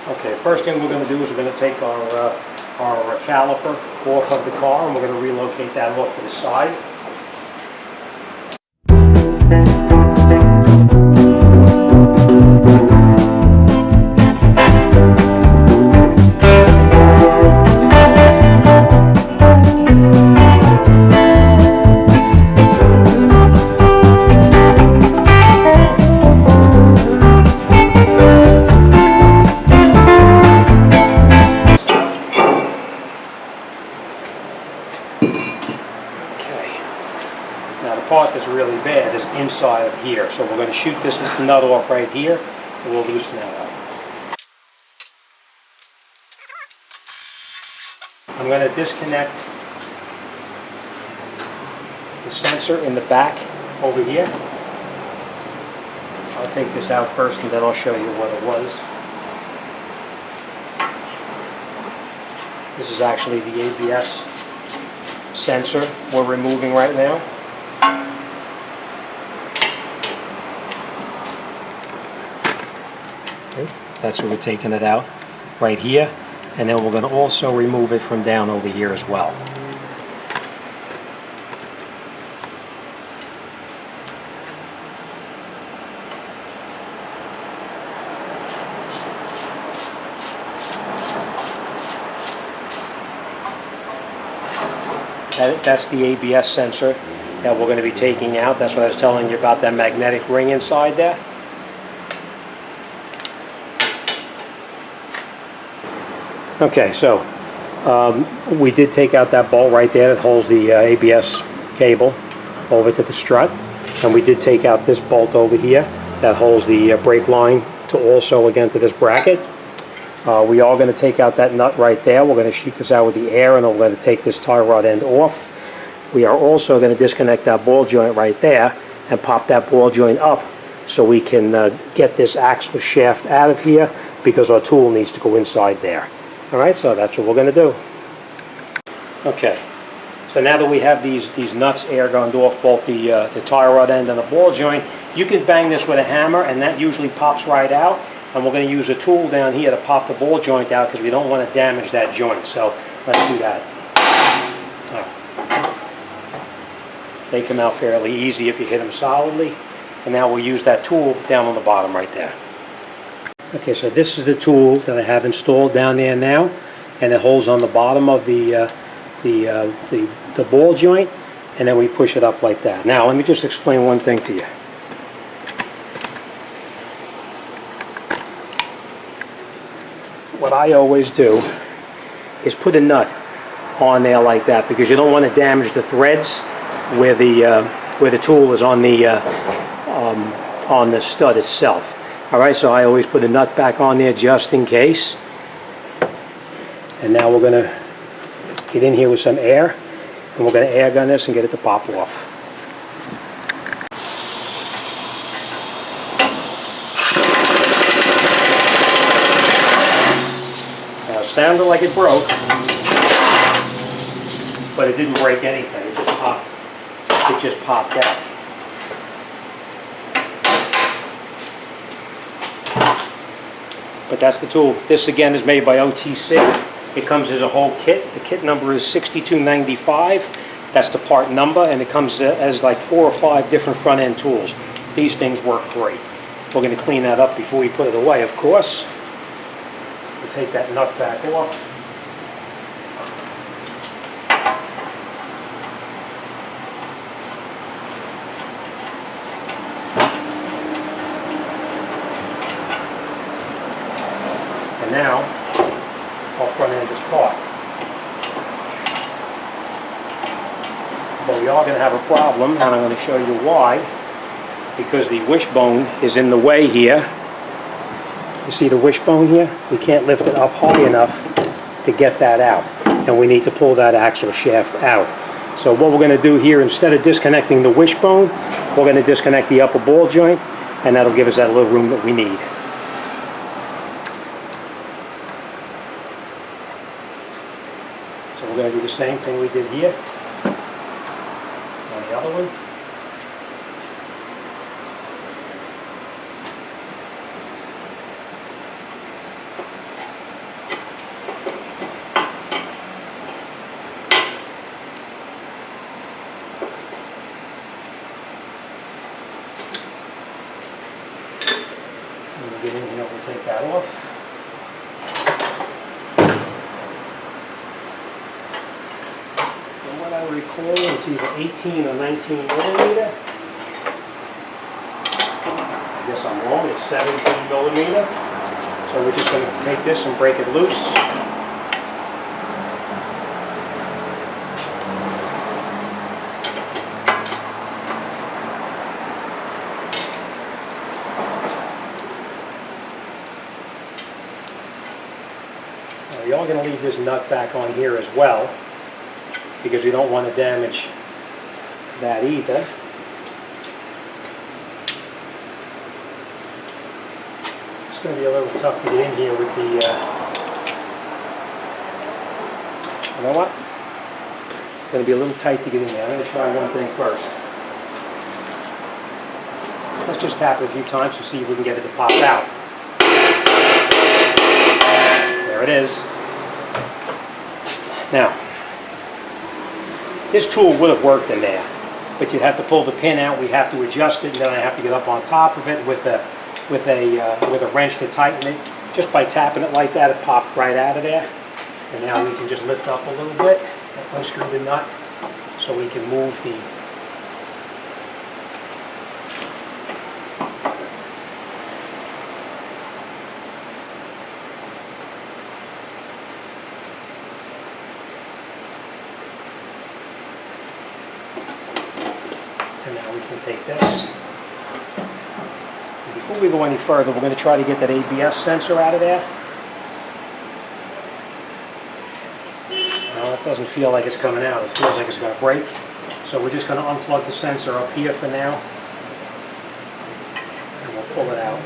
Okay, first thing we're going to do is we're going to take our caliper off of the car, and we're going to relocate that off to the side. Now the part that's really bad is inside of here, so we're going to shoot this nut off right here, and we'll loosen that up. I'm going to disconnect the sensor in the back over here. I'll take this out first and then I'll show you what it was. This is actually the ABS sensor we're removing right now. That's where we're taking it out, right here, and then we're going to also remove it from down over here as well. That's the ABS sensor that we're going to be taking out. That's what I was telling you about, that magnetic ring inside there. Okay, so we did take out that bolt right there that holds the ABS cable over to the strut, and we did take out this bolt over here that holds the brake line to also again to this bracket. We are going to take out that nut right there. We're going to shoot this out with the air, and then we're going to take this tie rod end off. We are also going to disconnect that ball joint right there and pop that ball joint up so we can get this axle shaft out of here, because our tool needs to go inside there. Alright, so that's what we're going to do. Okay, so now that we have these nuts air gunned off both the tie rod end and the ball joint, you can bang this with a hammer and that usually pops right out. And we're going to use a tool down here to pop the ball joint out because we don't want to damage that joint. So let's do that. They come out fairly easy if you hit them solidly. And now we'll use that tool down on the bottom right there. Okay, so this is the tool that I have installed down there now, and it holds on the bottom of the ball joint, and then we push it up like that. Now let me just explain one thing to you. What I always do is put a nut on there like that, because you don't want to damage the threads where the tool is on the stud itself. All right, so I always put a nut back on there just in case. And now we're going to get in here with some air, and we're going to air gun this and get it to pop off. Now it sounded like it broke, but it didn't break anything. It just popped. It just popped out. But that's the tool. This again is made by OTC. It comes as a whole kit. The kit number is 6295. That's the part number, and it comes as like 4 or 5 different front end tools. These things work great. We're going to clean that up before we put it away, of course. We'll take that nut back off. And now, our front end is caught. But we are going to have a problem, and I'm going to show you why. Because the wishbone is in the way here. You see the wishbone here? We can't lift it up high enough to get that out. And we need to pull that axle shaft out. So what we're going to do here, instead of disconnecting the wishbone, we're going to disconnect the upper ball joint, and that'll give us that little room that we need. So we're going to do the same thing we did here on the other one. take that off. From what I recall, it's either 18 or 19 millimeter. I guess I'm wrong, it's 17 millimeter. So we're just going to take this and break it loose. We are going to leave this nut back on here as well, because we don't want to damage that either. It's going to be a little tough to get in here with the, you know what? It's going to be a little tight to get in there. I'm going to try one thing first. Let's just tap it a few times to see if we can get it to pop out. There it is. Now, this tool would have worked in there, but you'd have to pull the pin out. We have to adjust it, and then I have to get up on top of it with a wrench to tighten it. Just by tapping it like that, it popped right out of there. And now we can just lift up a little bit and unscrew the nut so we can move the and now we can take this. And before we go any further, we're going to try to get that ABS sensor out of there. Well, it doesn't feel like it's coming out. It feels like it's going to break. So we're just going to unplug the sensor up here for now. And we'll pull it out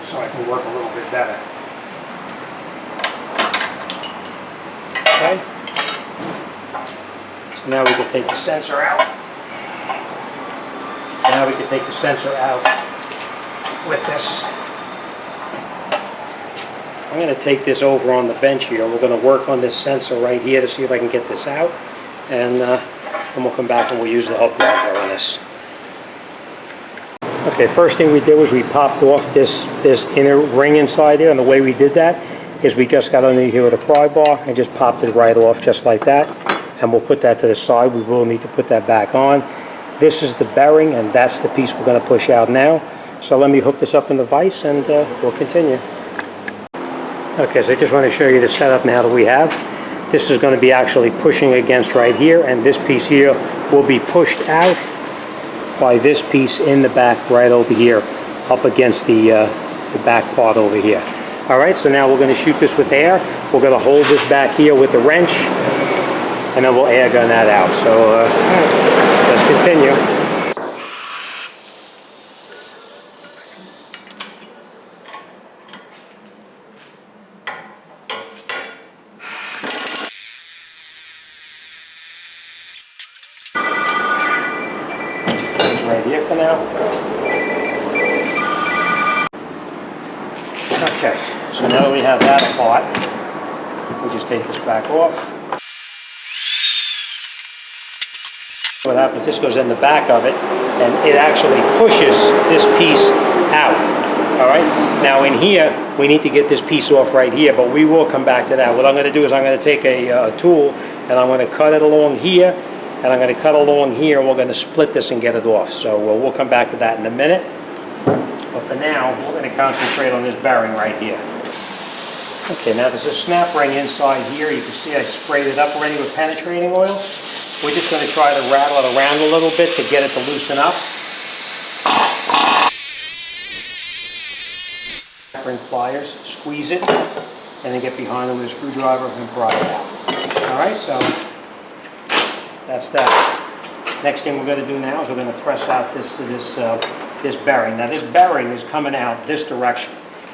so I can work a little bit better. Okay. So now we can take the sensor out. So now we can take the sensor out with this. I'm going to take this over on the bench here. We're going to work on this sensor right here to see if I can get this out. And then we'll come back and we'll use the hub driver on this. Okay, first thing we did was we popped off this inner ring inside here. And the way we did that is we just got underneath here with a pry bar and just popped it right off just like that. And we'll put that to the side. We will need to put that back on. This is the bearing, and that's the piece we're going to push out now. So let me hook this up in the vise and we'll continue. Okay, so I just want to show you the setup now that we have. This is going to be actually pushing against right here, and this piece here will be pushed out by this piece in the back right over here, up against the back part over here. All right, so now we're going to shoot this with air. We're going to hold this back here with the wrench, and then we'll air gun that out. So let's continue. Right here for now. Okay, so now that we have that apart, we'll just take this back off. What happens, this goes in the back of it, and it actually pushes this piece out. All right, now in here, we need to get this piece off right here, but we will come back to that. What I'm going to do is I'm going to take a tool, and I'm going to cut it along here, and I'm going to cut along here, and we're going to split this and get it off. So we'll come back to that in a minute. But for now, we're going to concentrate on this bearing right here. Okay, now there's a snap ring inside here. You can see I sprayed it up already with penetrating oil. We're just going to try to rattle it around a little bit to get it to loosen up. Ring pliers, squeeze it, and then get behind it with a screwdriver and pry it out. All right, so that's that. Next thing we're going to do now is we're going to press out this bearing. Now this bearing is coming out this direction.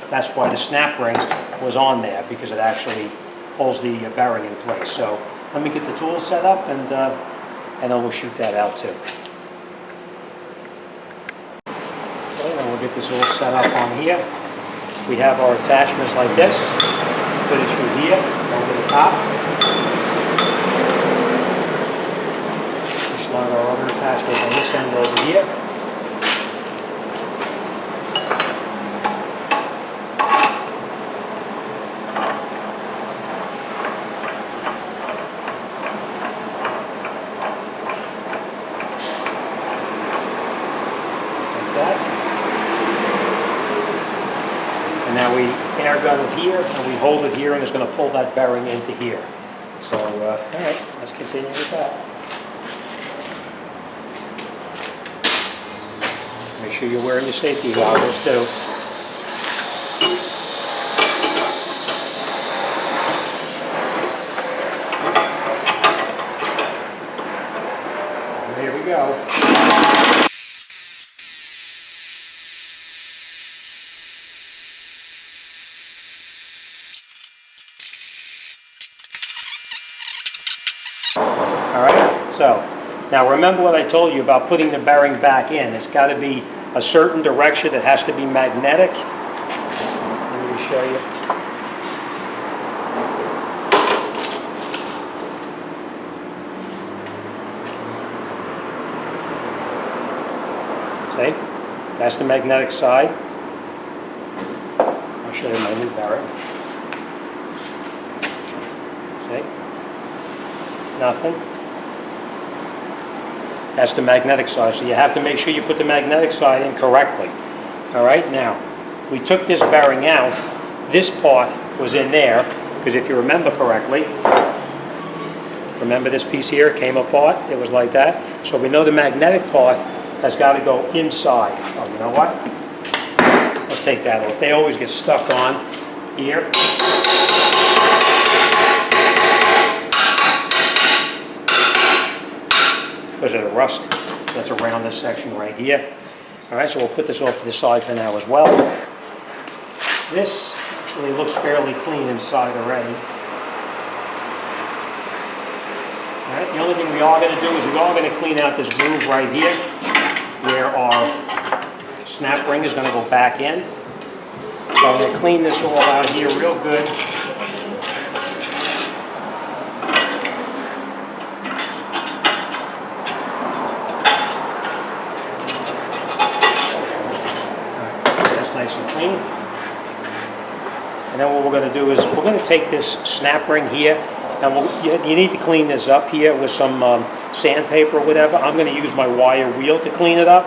That's why the snap ring was on there, because it actually holds the bearing in place. So let me get the tool set up, and then we'll shoot that out too. Okay, then we'll get this all set up on here. We have our attachments like this. Put it through here, over the top. Slide our other attachment on this end over here. And now we air gun it here, and we hold it here, and it's going to pull that bearing into here. So, all right, let's continue with that. Make sure you're wearing your safety goggles too. And there we go. All right, so now remember what I told you about putting the bearing back in. It's got to be a certain direction. It has to be magnetic. Let me show you. See, that's the magnetic side. I'll show you my new bearing. See, nothing. That's the magnetic side, so you have to make sure you put the magnetic side in correctly. All right, now, we took this bearing out. This part was in there, because if you remember correctly, remember this piece here came apart? It was like that. So we know the magnetic part has got to go inside. Oh, you know what? Let's take that off. They always get stuck on here. Because of the rust that's around this section right here. All right, so we'll put this off to the side for now as well. This actually looks fairly clean inside already. All right, the only thing we are going to do is we are going to clean out this groove right here where our snap ring is going to go back in. So I'm going to clean this all out here real good. And then what we're going to do is we're going to take this snap ring here, and you need to clean this up here with some sandpaper or whatever. I'm going to use my wire wheel to clean it up,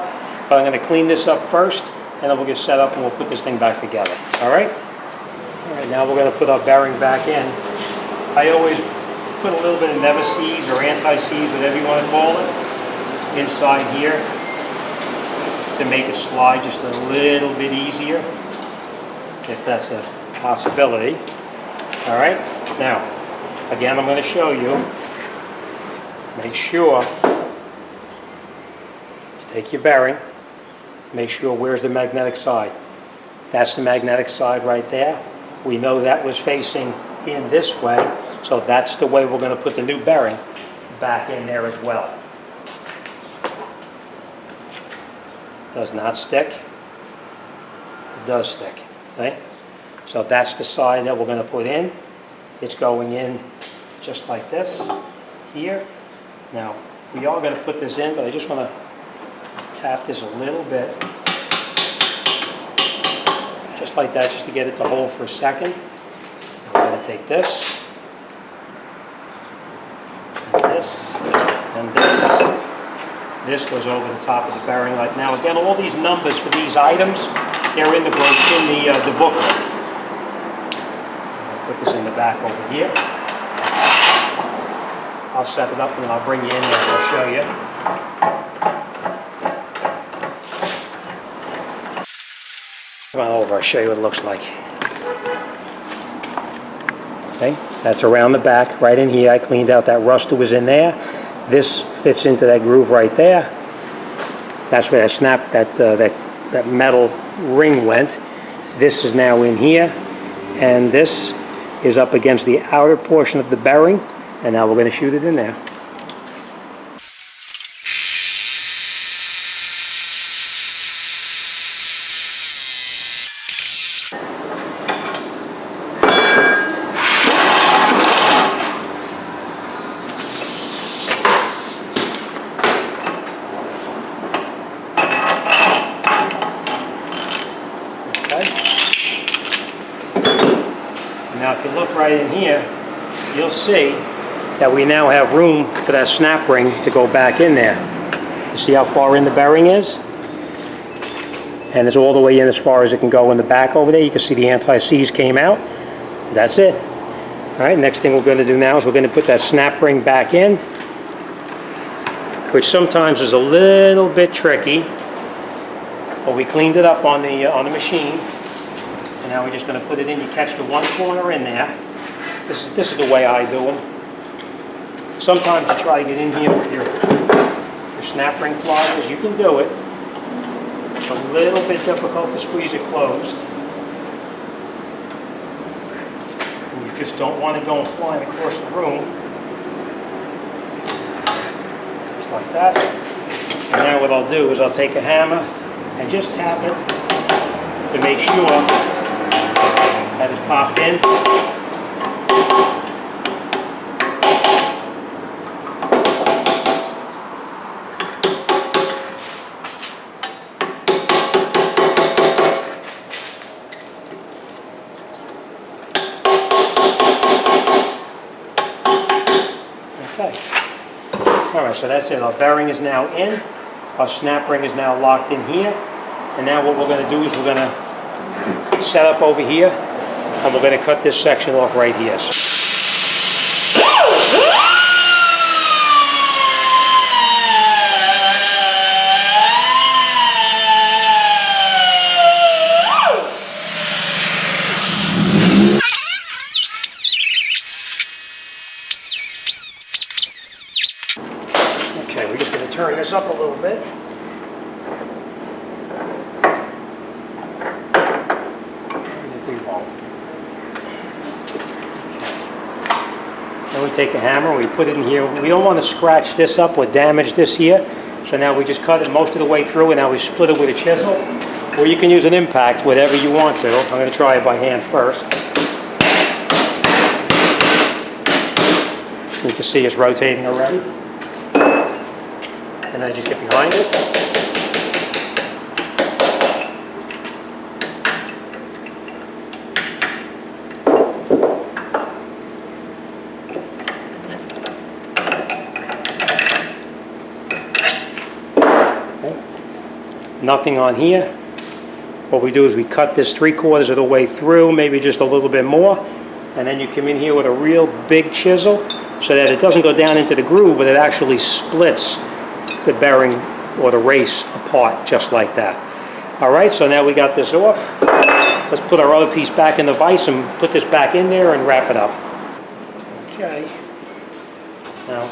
but I'm going to clean this up first, and then we'll get set up and we'll put this thing back together. All right? All right, now we're going to put our bearing back in. I always put a little bit of never-seize or anti-seize, whatever you want to call it, inside here to make it slide just a little bit easier, if that's a possibility. All right, now again I'm going to show you. Make sure you take your bearing, make sure where's the magnetic side. That's the magnetic side right there. We know that was facing in this way, so that's the way we're going to put the new bearing back in there as well. Does not stick. It does stick. Okay? So that's the side that we're going to put in. It's going in just like this here. Now, we are going to put this in, but I just want to tap this a little bit. Just like that, just to get it to hold for a second. I'm going to take this, and this, and this. This goes over the top of the bearing like now. Again, all these numbers for these items, they're in the booklet. I'll put this in the back over here. I'll set it up and I'll bring you in there and I'll show you. Come on over, I'll show you what it looks like. Okay, that's around the back, right in here. I cleaned out that rust that was in there. This fits into that groove right there. That's where that metal ring went. This is now in here, and this is up against the outer portion of the bearing, and now we're going to shoot it in there. Now if you look right in here, you'll see that we now have room for that snap ring to go back in there. You see how far in the bearing is? and it's all the way in as far as it can go in the back over there. You can see the anti-seize came out. That's it. All right, next thing we're going to do now is we're going to put that snap ring back in, which sometimes is a little bit tricky, but we cleaned it up on the machine, and now we're just going to put it in. You catch the one corner in there. This is the way I do them. Sometimes you try to get in here with your snap ring pliers. You can do it. It's a little bit difficult to squeeze it closed. And you just don't want to go flying across the room. Just like that. And now what I'll do is I'll take a hammer and just tap it to make sure that it's popped in. Alright, so that's it. Our bearing is now in. Our snap ring is now locked in here. And now what we're going to do is we're going to set up over here, and we're going to cut this section off right here. Okay, we're just going to turn this up a little bit. Then we take a hammer and we put it in here. We don't want to scratch this up or damage this here. So now we just cut it most of the way through, and now we split it with a chisel. Or you can use an impact, whatever you want to. I'm going to try it by hand first. You can see it's rotating already. And I just get behind it. Nothing on here. What we do is we cut this 3/4 of the way through, maybe just a little bit more, and then you come in here with a real big chisel so that it doesn't go down into the groove, but it actually splits the bearing or the race apart just like that. Alright, so now we got this off. Let's put our other piece back in the vise and put this back in there and wrap it up. Okay. Now,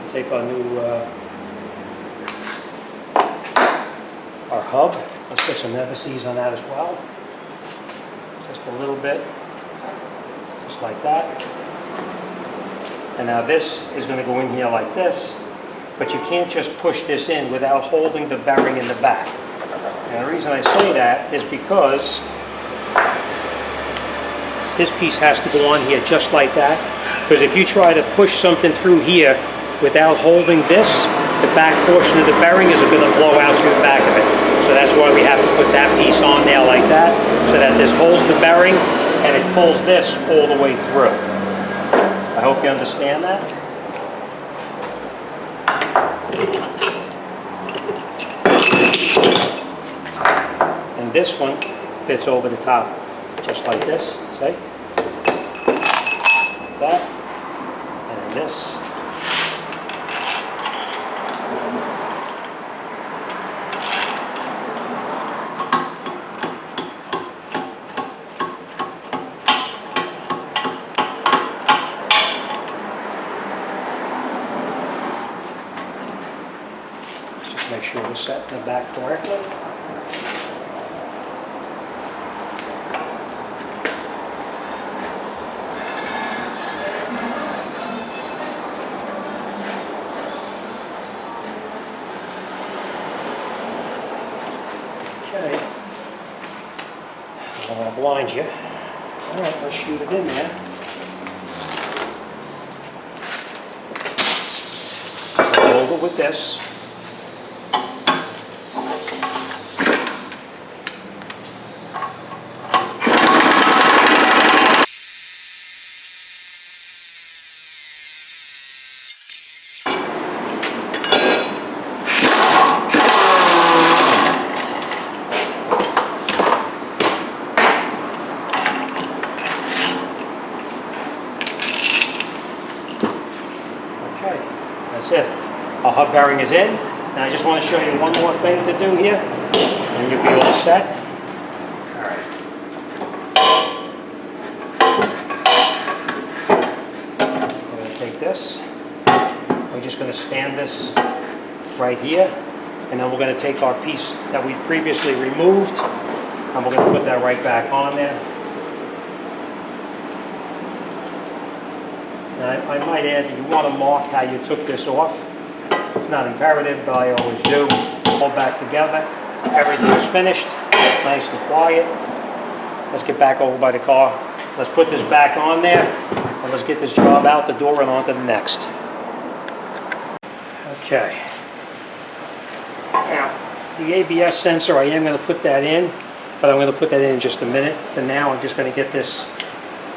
take our new our hub. Let's put some never-sees on that as well. Just a little bit, just like that. And now this is going to go in here like this, but you can't just push this in without holding the bearing in the back. And the reason I say that is because this piece has to go on here just like that, because if you try to push something through here without holding this, the back portion of the bearing is going to blow out through the back of it. So that's why we have to put that piece on there like that, so that this holds the bearing and it pulls this all the way through. I hope you understand that. And this one fits over the top, just like this, see? Like that. And then this. Make sure we're set in the back correctly. Okay. I don't want to blind you. All right, let's shoot it in there. Hold it with this. it. Our hub bearing is in. Now I just want to show you one more thing to do here, and you'll be all set. All right. We're going to take this. We're just going to stand this right here, and then we're going to take our piece that we previously removed, and we're going to put that right back on there. Now, I might add that you want to mark how you took this off. It's not imperative, but I always do. All back together. Everything is finished. Nice and quiet. Let's get back over by the car. Let's put this back on there, and let's get this job out the door and on to the next. Okay. Now, the ABS sensor, I am going to put that in, but I'm going to put that in just a minute. For now, I'm just going to get this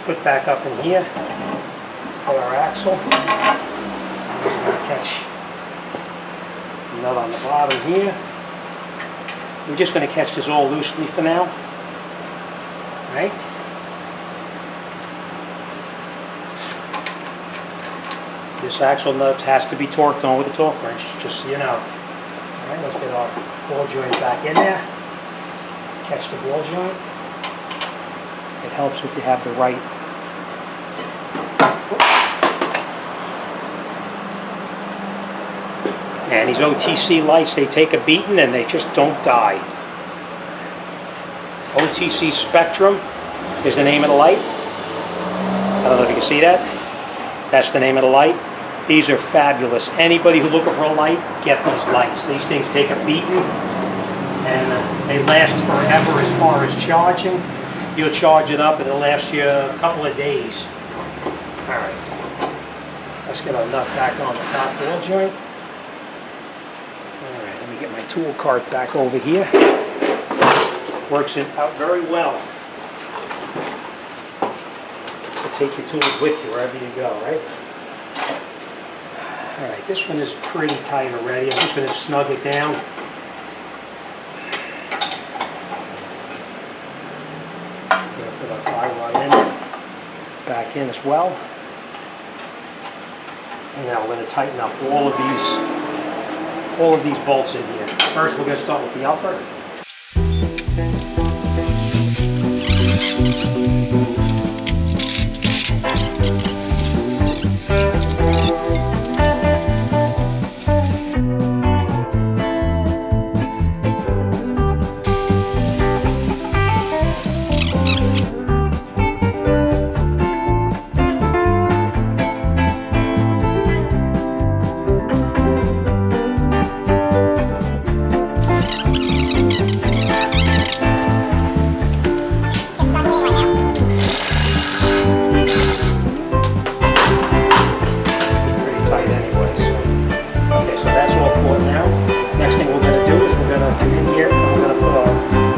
put back up in here. Our axle. I'm going to catch a nut on the bottom here. We're just going to catch this all loosely for now. Right? This axle nut has to be torqued on with a torque wrench, just so you know. Alright, let's get our ball joint back in there. Catch the ball joint. It helps if you have the right. And these OTC lights, they take a beating and they just don't die. OTC Spectrum is the name of the light. I don't know if you can see that. That's the name of the light. These are fabulous. Anybody who's looking for a light, get these lights. These things take a beating and they last forever as far as charging. You'll charge it up and it'll last you a couple of days. All right. Let's get our nut back on the top ball joint. Alright, let me get my tool cart back over here. Works it out very well. So take your tools with you wherever you go, right? Alright, this one is pretty tight already. I'm just going to snug it down. I'm going to put our tie rod in, back in as well. And now we're going to tighten up all of these bolts in here. First, we're going to start with the upper.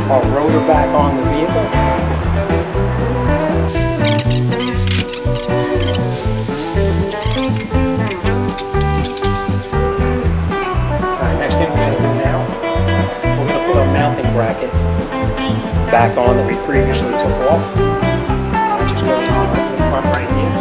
Our rotor back on the vehicle. Alright, next thing we're going to do now, we're going to put our mounting bracket back on that we previously took off. It just goes on right in the front right here.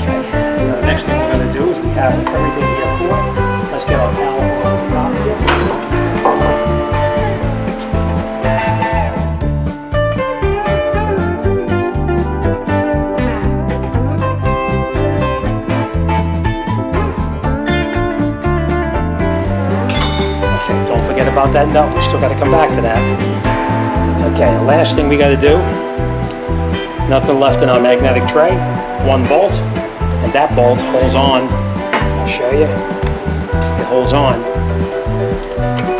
Okay, now the next thing we're going to do is we have everything here for it. Let's get our caliper on the top here. Okay, don't forget about that nut. We still got to come back to that. Okay, the last thing we got to do, nothing left in our magnetic tray. One bolt, and that bolt holds on. I'll show you. It holds on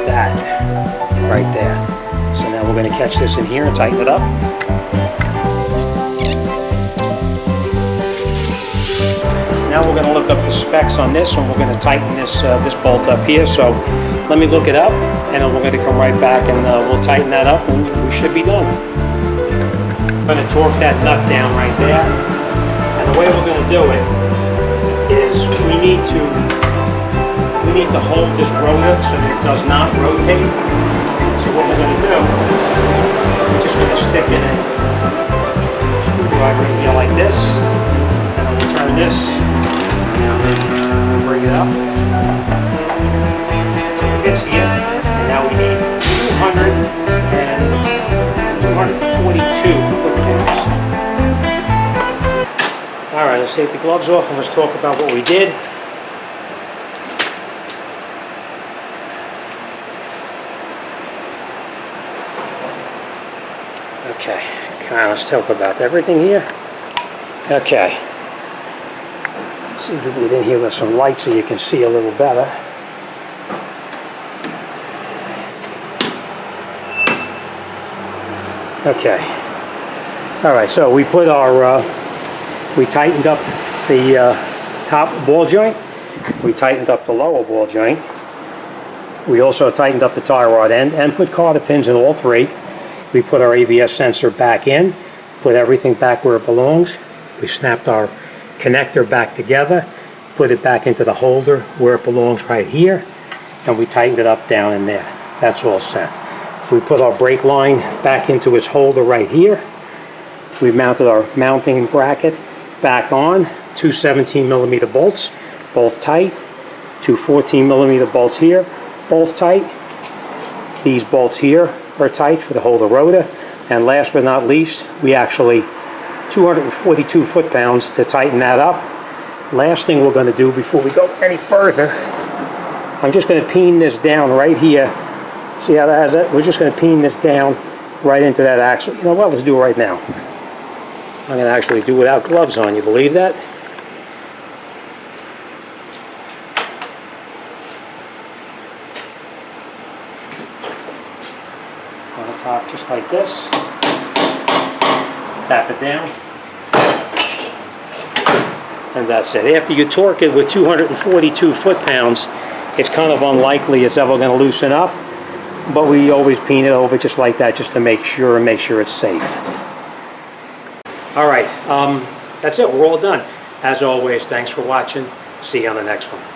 that right there. So now we're going to catch this in here and tighten it up. Now we're going to look up the specs on this, and we're going to tighten this this bolt up here. So let me look it up, and then we're going to come right back and we'll tighten that up, and we should be done. I'm going to torque that nut down right there, and the way we're going to do it is we need to hold this rotor so that it does not rotate. So what we're going to do, we're just going to stick in a screwdriver in here like this, and I'm turn this, bring it up, so it gets here, and now we need 242 foot-pounds. All right, let's take the gloves off and let's talk about what we did. Okay, let's talk about everything here. Okay. Let's see if we get in here with some light so you can see a little better. Okay. All right, so we put our, we tightened up the top ball joint. We tightened up the lower ball joint. We also tightened up the tie rod end and put cotter pins in all three. We put our ABS sensor back in, put everything back where it belongs. We snapped our connector back together, put it back into the holder where it belongs right here, and we tightened it up down in there. That's all set. We put our brake line back into its holder right here. We mounted our mounting bracket back on, two 17mm bolts, both tight, two 14mm bolts here, both tight. These bolts here are tight for the holder rotor. And last but not least, we actually 242 foot-pounds to tighten that up. Last thing we're going to do before we go any further, I'm just going to peen this down right here. See how that has that? We're just going to peen this down right into that axle. You know what? Let's do it right now. I'm going to actually do it without gloves on. You believe that? On the top, just like this. Tap it down. And that's it. After you torque it with 242 foot-pounds, it's kind of unlikely it's ever going to loosen up. But we always peen it over just like that, just to make sure it's safe. All right, that's it. We're all done. As always, thanks for watching. See you on the next one.